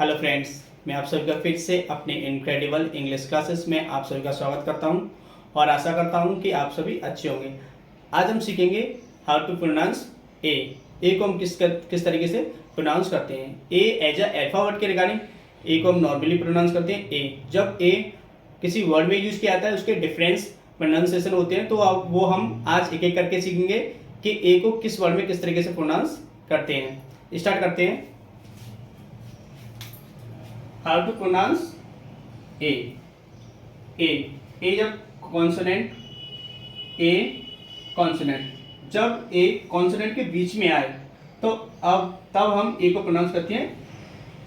Hello friends, मैं आप सभी का फिर से अपने इनक्रेडिबल इंग्लिश क्लासेस में आप सभी का स्वागत करता हूं और आशा करता हूं कि आप सभी अच्छे होंगे। आज हम सीखेंगे हाउ टू प्रोनाउंस ए। को हम किस तरीके से प्रोनाउंस करते हैं। ए एज अ अल्फाबेट के रिगार्डिंग ए को हम नॉर्मली प्रोनाउंस करते हैं ए। जब ए किसी वर्ड में यूज किया जाता है उसके डिफरेंस प्रोनाउंसिएशन होते हैं, तो अब वो हम आज एक एक करके सीखेंगे कि ए को किस वर्ड में किस तरीके से प्रोनाउंस करते हैं। स्टार्ट करते हैं। हाउ टू प्रोनाउंस ए। ए जब कॉन्सोनेंट, ए कॉन्सोनेंट जब ए कॉन्सोनेंट के बीच में आए तो अब तब हम ए को प्रोनाउंस करते हैं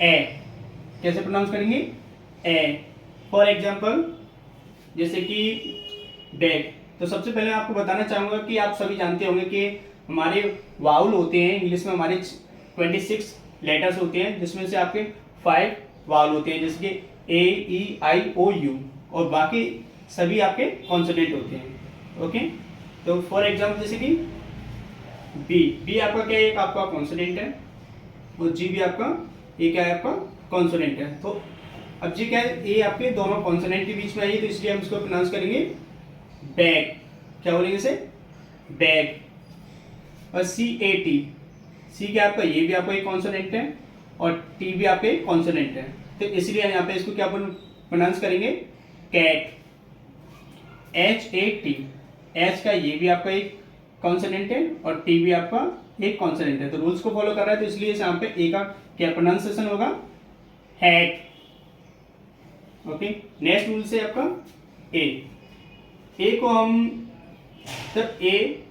ए। कैसे प्रोनाउंस करेंगे? ए। फॉर एग्जाम्पल जैसे कि बैग। तो सबसे पहले आपको बताना चाहूंगा कि आप सभी जानते होंगे कि हमारे वाउल होते हैं इंग्लिश में, हमारे 26 लेटर्स होते हैं जिसमें से आपके 5 वाउल होते हैं, जैसे कि ए ई आई ओ यू, और बाकी सभी आपके कॉन्सोनेंट होते हैं। ओके, तो फॉर एग्जाम्पल जैसे कि बी आपका क्या है? एक आपका कॉन्सोनेंट है, और जी भी आपका ये क्या है? आपका कॉन्सोनेंट है। तो अब जी क्या है? ए आपके दोनों कॉन्सोनेंट के बीच में आई है, तो इसलिए हम इसको प्रोनाउंस करेंगे बैग। क्या बोलेंगे इसे? बैग। और सी ए टी, सी क्या आपका? ये भी आपका एक कॉन्सोनेंट है और टी भी आपके कॉन्सोनेंट है, तो इसलिए यहाँ पे इसको क्या प्रोनाउंस करेंगे? Cat. H A T, H का ये भी आपका एक कॉन्सोनेंट है और टी भी आपका एक कॉन्सोनेंट है, तो रूल्स को फॉलो कर रहा है, तो इसलिए यहाँ पे ए का क्या प्रोनाउंसिएशन होगा? हैट। ओके, नेक्स्ट रूल से आपका ए को हम जब ए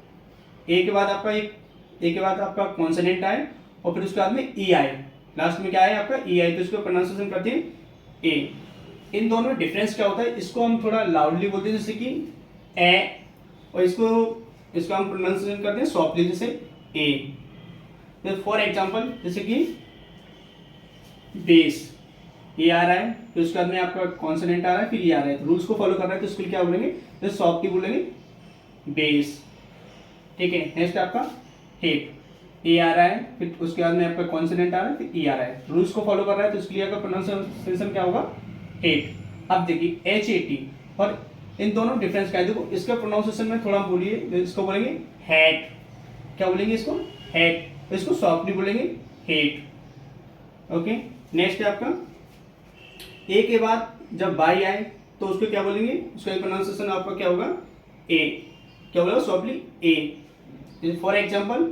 के बाद आपका कॉन्सोनेंट आए और फिर उसके बाद में ई आए, लास्ट में क्या है आपका? ई आई, तो इसको प्रोनाउंसिएशन करते हैं ए। इन दोनों में डिफरेंस क्या होता है? इसको हम थोड़ा लाउडली बोलते हैं जैसे कि ए, और इसको हम प्रोनाउंसिएशन करते हैं सॉफ्टली जैसे ए। फॉर एग्जांपल जैसे कि बेस, ये आ रहा है, तो उसके बाद में आपका कॉन्सोनेंट आ रहा है, फिर ये आ रहा है, तो रूल्स को फॉलो कर रहा है, तो इसको क्या बोलेंगे? तो सॉफ्टली बोलेंगे बेस। ठीक है, नेक्स्ट आपका हेट, ए आ रहा है, फिर उसके बाद में आपका कॉन्सोनेंट आ रहा है, फिर ई आ रहा है, रूल्स को फॉलो कर रहा है, तो इसके लिए आपका प्रोनाउंसिएशन क्या होगा? हेट। अब देखिए एच ए टी, और इन दोनों डिफरेंस क्या है? देखो इसका प्रोनाउंसिएशन में थोड़ा बोलिए, इसको बोलेंगे हैट। क्या बोलेंगे इसको? हैट। तो इसको सॉफ्टली बोलेंगे हेट। ओके, नेक्स्ट है आपका ए के बाद जब बाई आए तो उसको क्या बोलेंगे? उसका प्रोनाउंसिएशन आपका क्या होगा? ए। क्या बोलेगा? Softly A. फॉर एग्जाम्पल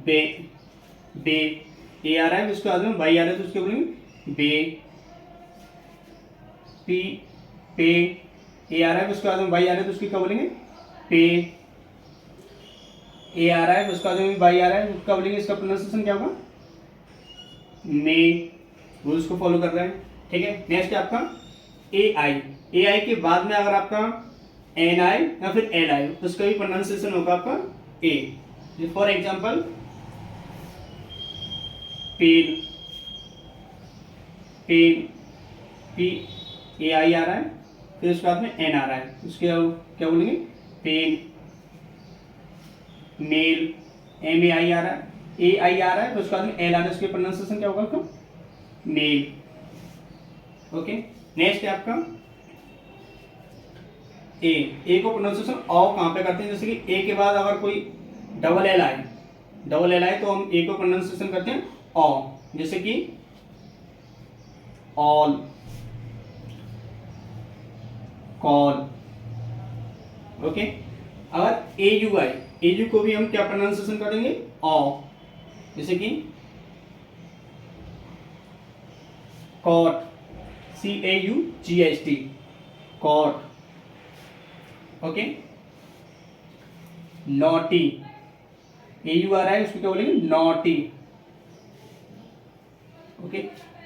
बे, ए आ रहा है, उसके बाद में बाई आ रहा है, तो उसके बोलेंगे बे। पी, पे, ए आ रहा है, उसके बाद में बाई आ रहा है, तो उसकी क्या बोलेंगे? पे। ए आ रहा है, उसके बाद में बाई आ रहा है, उसका बोलेंगे, इसका प्रोनाउंसिएशन क्या होगा? मे। रूल्स को फॉलो कर रहे हैं। ठीक है, नेक्स्ट है आपका ए आई के बाद में अगर आपका एन आए या फिर एल आए तो उसका भी प्रोनाउंसिएशन होगा आपका A. For example pen, P A I आ रहा है, फिर उसके बाद में एन आ रहा है, उसके क्या बोलेंगे? Pen. Mail, M A I आ रहा है, ए आई आ रहा है, तो उसके बाद में एल आ रहा है, उसके प्रोनाउंसिएशन क्या होगा आपका? मेल। ओके, नेक्स्ट है आपका ए को प्रोनाउंसिएशन ऑ कहाँ पे करते हैं? जैसे कि ए के बाद अगर कोई डबल एल आए तो हम ए को प्रोनाउंसिएशन करते हैं ऑ, जैसे कि ऑल, कॉल। ओके, अगर ए यू को भी हम क्या प्रोनाउंसिएशन करेंगे? ऑ, जैसे कि caught, CAUGHT, caught. Okay, naughty, AU आ रहा है, उसको क्या बोलेंगे? नॉटी। ओके,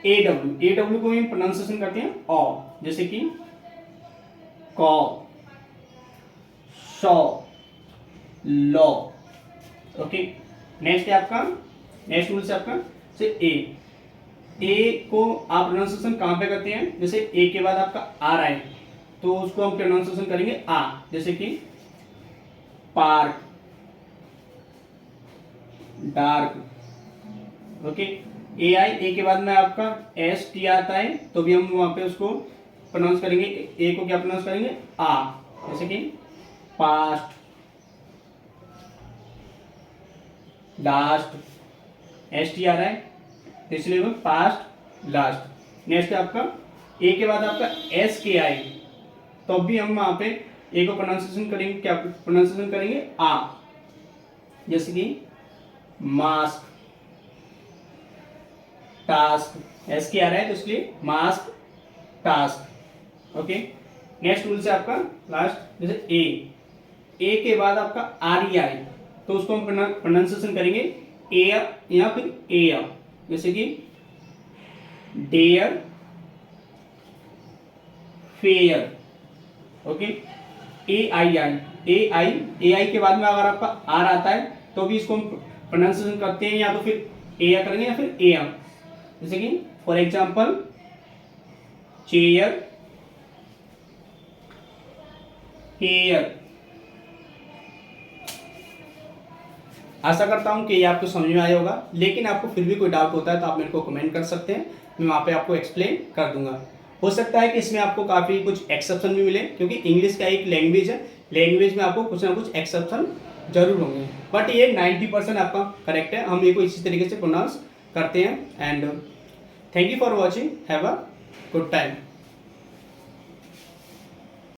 AW को हम प्रोनाउंसिएशन करते हैं ऑ, जैसे कि कॉ, शॉ, लॉ। ओके, नेक्स्ट है आपका, नेक्स्ट रूल से आपका से ए को आप प्रोनाउंसिएशन कहां पे करते हैं? जैसे ए के बाद आपका आ रहा है तो उसको हम प्रोनाउंसिएशन करेंगे आ, जैसे कि पार्क, डार्क। ओके, ए आई, ए के बाद में आपका एस टी आता है, तो भी हम वहाँ पे उसको प्रोनाउंस करेंगे, ए को क्या प्रोनाउंस करेंगे, आ, जैसे कि पास्ट, लास्ट, एस टी आ रहा है तो इसलिए वो पास्ट लास्ट। नेक्स्ट है आपका ए के बाद आपका एस के आई, तो अब भी हम वहाँ पे ए को प्रोनाउंसिएशन करेंगे, क्या प्रोनाउंसिएशन करेंगे, आ, जैसे कि मास्क, टास्क, एस के आ रहा है तो इसलिए mask task. Okay, next rule से आपका लास्ट, जैसे ए के बाद आपका आर ई आई, तो उसको हम प्रोनाउंसिएशन करेंगे एयर या फिर एयर, जैसे कि डेयर, फेयर। ओके, ए आई आई, ए आई के बाद में अगर आपका आर आता है तो भी इसको हम प्रोनाउंसिएशन करते हैं, या तो फिर एयर करेंगे या फिर एयर, जैसे कि फॉर एग्जाम्पल चेयर, हेयर। आशा करता हूं कि ये आपको समझ में आया होगा, लेकिन आपको फिर भी कोई डाउट होता है तो आप मेरे को कमेंट कर सकते हैं, मैं वहाँ पे आपको एक्सप्लेन कर दूंगा। हो सकता है कि इसमें आपको काफ़ी कुछ एक्सेप्शन भी मिले, क्योंकि इंग्लिश का एक लैंग्वेज है, लैंग्वेज में आपको कुछ ना कुछ एक्सेप्शन जरूर होंगे, बट ये 90% आपका करेक्ट है, हम ये को इसी तरीके से प्रोनाउंस करते हैं। And thank you for watching, have a good time.